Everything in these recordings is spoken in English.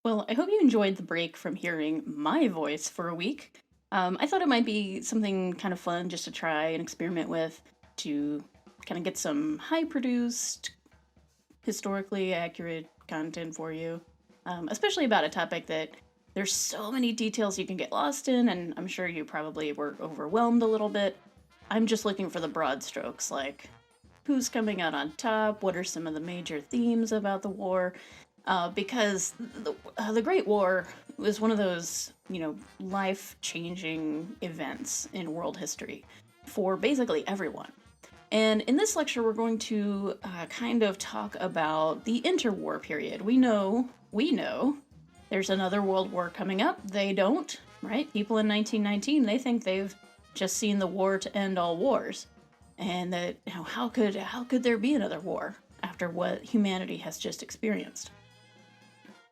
Well, I hope you enjoyed the break from hearing my voice for a week. I thought it might be something kind of fun just to try and experiment with to kind of get some high produced, historically accurate content for you, especially about a topic that there's so many details you can get lost in, and I'm sure you probably were overwhelmed a little bit. I'm just looking for the broad strokes, like who's coming out on top, what are some of the major themes about the war, because the Great War was one of those, life changing events in world history for basically everyone. And in this lecture, we're going to kind of talk about the interwar period. We know, there's another world war coming up. They don't, right? People in 1919, they think they've just seen the war to end all wars, and that how could there be another war after what humanity has just experienced?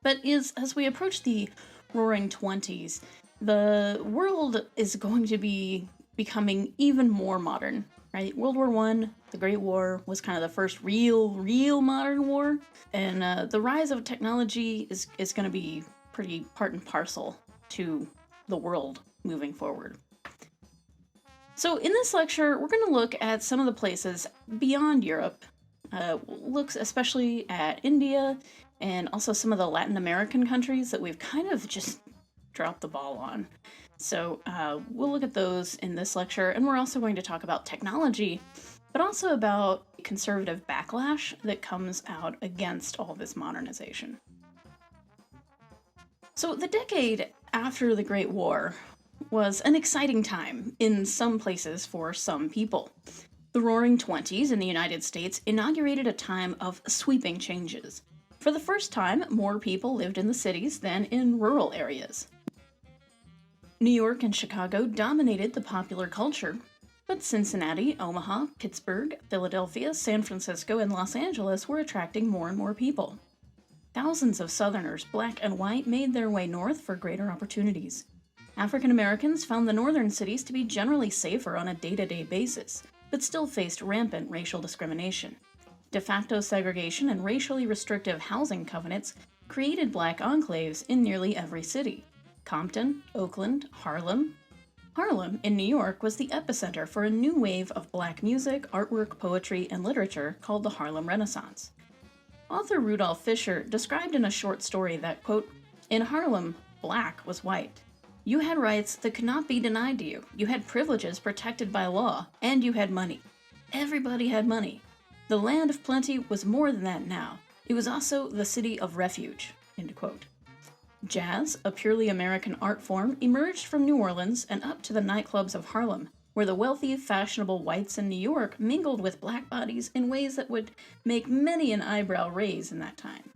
But as we approach the Roaring Twenties, the world is going to be becoming even more modern, right? World War One, the Great War, was kind of the first real modern war, and the rise of technology is going to be pretty part and parcel to the world moving forward. So in this lecture, we're going to look at some of the places beyond Europe, looks especially at India and also some of the Latin American countries that we've kind of just dropped the ball on. So we'll look at those in this lecture, and we're also going to talk about technology, but also about conservative backlash that comes out against all this modernization. So the decade after the Great War was an exciting time in some places for some people. The Roaring Twenties in the United States inaugurated a time of sweeping changes. For the first time, more people lived in the cities than in rural areas. New York and Chicago dominated the popular culture, but Cincinnati, Omaha, Pittsburgh, Philadelphia, San Francisco, and Los Angeles were attracting more and more people. Thousands of Southerners, black and white, made their way north for greater opportunities. African Americans found the northern cities to be generally safer on a day-to-day basis, but still faced rampant racial discrimination. De facto segregation and racially restrictive housing covenants created black enclaves in nearly every city. Compton, Oakland, Harlem. Harlem, in New York, was the epicenter for a new wave of black music, artwork, poetry, and literature called the Harlem Renaissance. Author Rudolph Fisher described in a short story that, quote, "In Harlem, black was white. You had rights that could not be denied to you. You had privileges protected by law, and you had money. Everybody had money. The land of plenty was more than that now. It was also the city of refuge." End quote. Jazz, a purely American art form, emerged from New Orleans and up to the nightclubs of Harlem, where the wealthy, fashionable whites in New York mingled with black bodies in ways that would make many an eyebrow raise in that time.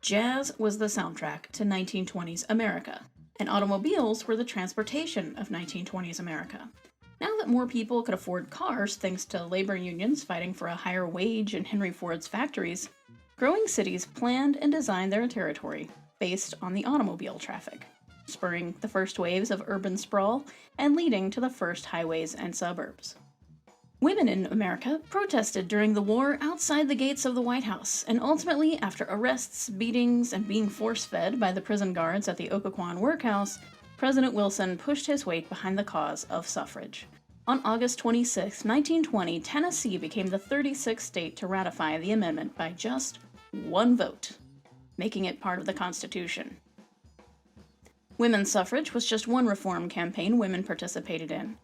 Jazz was the soundtrack to 1920s America, and automobiles were the transportation of 1920s America. Now that more people could afford cars thanks to labor unions fighting for a higher wage in Henry Ford's factories, growing cities planned and designed their territory based on the automobile traffic, spurring the first waves of urban sprawl and leading to the first highways and suburbs. Women in America protested during the war outside the gates of the White House, and ultimately, after arrests, beatings, and being force-fed by the prison guards at the Occoquan Workhouse, President Wilson pushed his weight behind the cause of suffrage. On August 26, 1920, Tennessee became the 36th state to ratify the amendment by just one vote, making it part of the Constitution. Women's suffrage was just one reform campaign women participated in.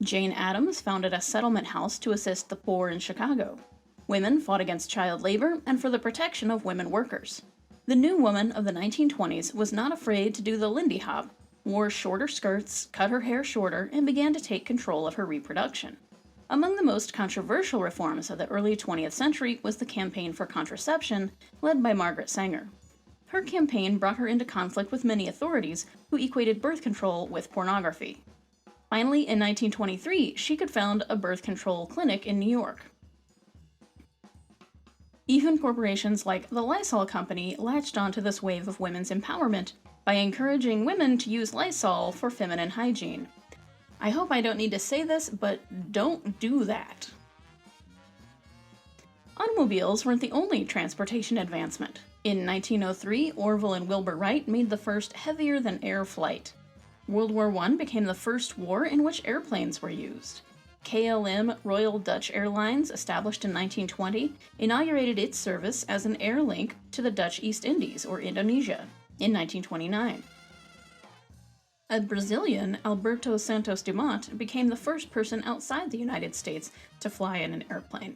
Jane Addams founded a settlement house to assist the poor in Chicago. Women fought against child labor and for the protection of women workers. The new woman of the 1920s was not afraid to do the Lindy Hop, wore shorter skirts, cut her hair shorter, and began to take control of her reproduction. Among the most controversial reforms of the early 20th century was the campaign for contraception, led by Margaret Sanger. Her campaign brought her into conflict with many authorities who equated birth control with pornography. Finally, in 1923, she could found a birth control clinic in New York. Even corporations like the Lysol Company latched onto this wave of women's empowerment by encouraging women to use Lysol for feminine hygiene. I hope I don't need to say this, but don't do that. Automobiles weren't the only transportation advancement. In 1903, Orville and Wilbur Wright made the first heavier-than-air flight. World War I became the first war in which airplanes were used. KLM Royal Dutch Airlines, established in 1920, inaugurated its service as an air link to the Dutch East Indies, or Indonesia, in 1929. A Brazilian, Alberto Santos Dumont, became the first person outside the United States to fly in an airplane.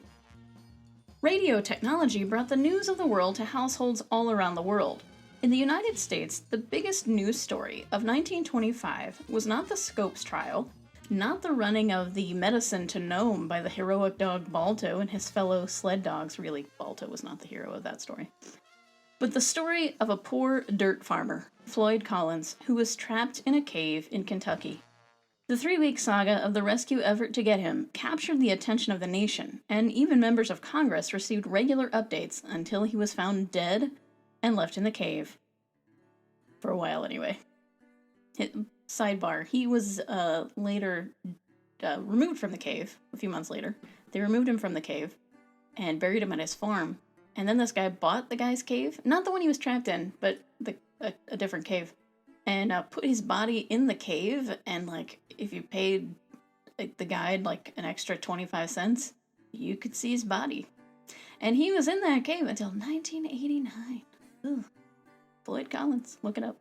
Radio technology brought the news of the world to households all around the world. In the United States, the biggest news story of 1925 was not the Scopes trial, not the running of the medicine to Nome by the heroic dog Balto and his fellow sled dogs. Really, Balto was not the hero of that story. But the story of a poor dirt farmer, Floyd Collins, who was trapped in a cave in Kentucky. The 3-week saga of the rescue effort to get him captured the attention of the nation, and even members of Congress received regular updates until he was found dead and left in the cave. For a while, anyway. Sidebar, he was later removed from the cave a few months later. They removed him from the cave and buried him at his farm. And then this guy bought the guy's cave, not the one he was trapped in, but a different cave, and put his body in the cave. And like, if you paid the guide like an extra 25 cents, you could see his body. And he was in that cave until 1989. Ooh. Floyd Collins, look it up.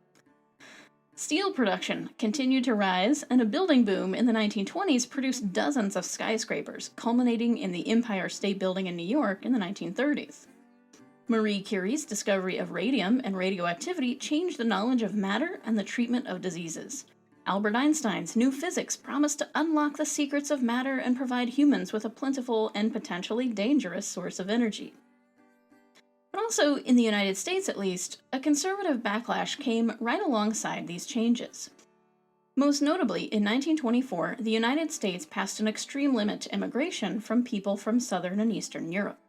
Steel production continued to rise, and a building boom in the 1920s produced dozens of skyscrapers, culminating in the Empire State Building in New York in the 1930s. Marie Curie's discovery of radium and radioactivity changed the knowledge of matter and the treatment of diseases. Albert Einstein's new physics promised to unlock the secrets of matter and provide humans with a plentiful and potentially dangerous source of energy. But also, in the United States at least, a conservative backlash came right alongside these changes. Most notably, in 1924, the United States passed an extreme limit to immigration from people from Southern and Eastern Europe.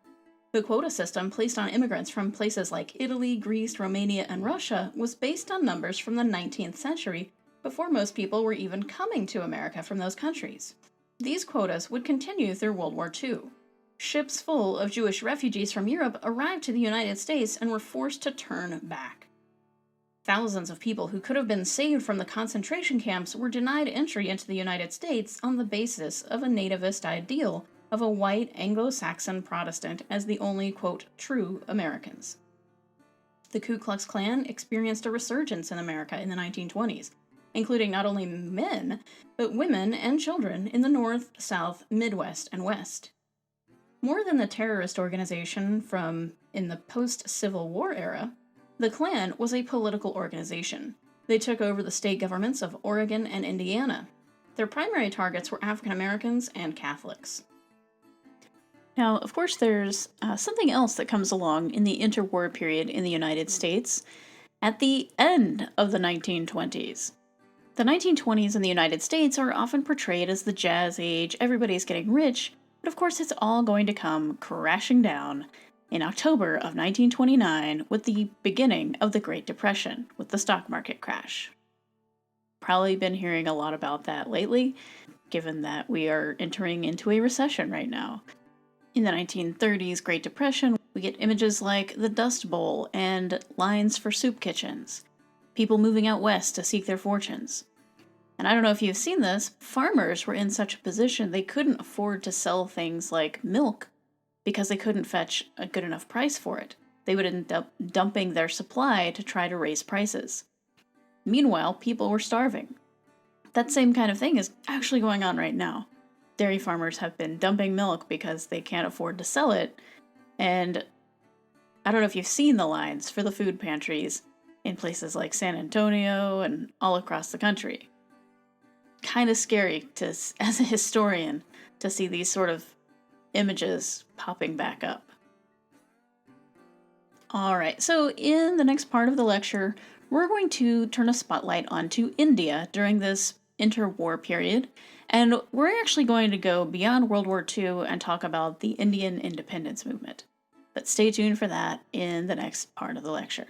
The quota system placed on immigrants from places like Italy, Greece, Romania, and Russia was based on numbers from the 19th century, before most people were even coming to America from those countries. These quotas would continue through World War II. Ships full of Jewish refugees from Europe arrived to the United States and were forced to turn back. Thousands of people who could have been saved from the concentration camps were denied entry into the United States on the basis of a nativist ideal of a white Anglo-Saxon Protestant as the only, quote, true Americans. The Ku Klux Klan experienced a resurgence in America in the 1920s, including not only men, but women and children in the North, South, Midwest, and West. More than the terrorist organization from in the post-Civil War era, the Klan was a political organization. They took over the state governments of Oregon and Indiana. Their primary targets were African Americans and Catholics. Now, of course, there's something else that comes along in the interwar period in the United States at the end of the 1920s. The 1920s in the United States are often portrayed as the jazz age, everybody's getting rich, but of course it's all going to come crashing down in October of 1929 with the beginning of the Great Depression, with the stock market crash. Probably been hearing a lot about that lately, given that we are entering into a recession right now. In the 1930s Great Depression, we get images like the Dust Bowl and lines for soup kitchens, people moving out west to seek their fortunes. And I don't know if you've seen this, farmers were in such a position they couldn't afford to sell things like milk because they couldn't fetch a good enough price for it. They would end up dumping their supply to try to raise prices. Meanwhile, people were starving. That same kind of thing is actually going on right now. Dairy farmers have been dumping milk because they can't afford to sell it, and I don't know if you've seen the lines for the food pantries in places like San Antonio and all across the country. Kind of scary as a historian to see these sort of images popping back up. Alright, so in the next part of the lecture, we're going to turn a spotlight onto India during this interwar period, and we're actually going to go beyond World War II and talk about the Indian independence movement. But stay tuned for that in the next part of the lecture.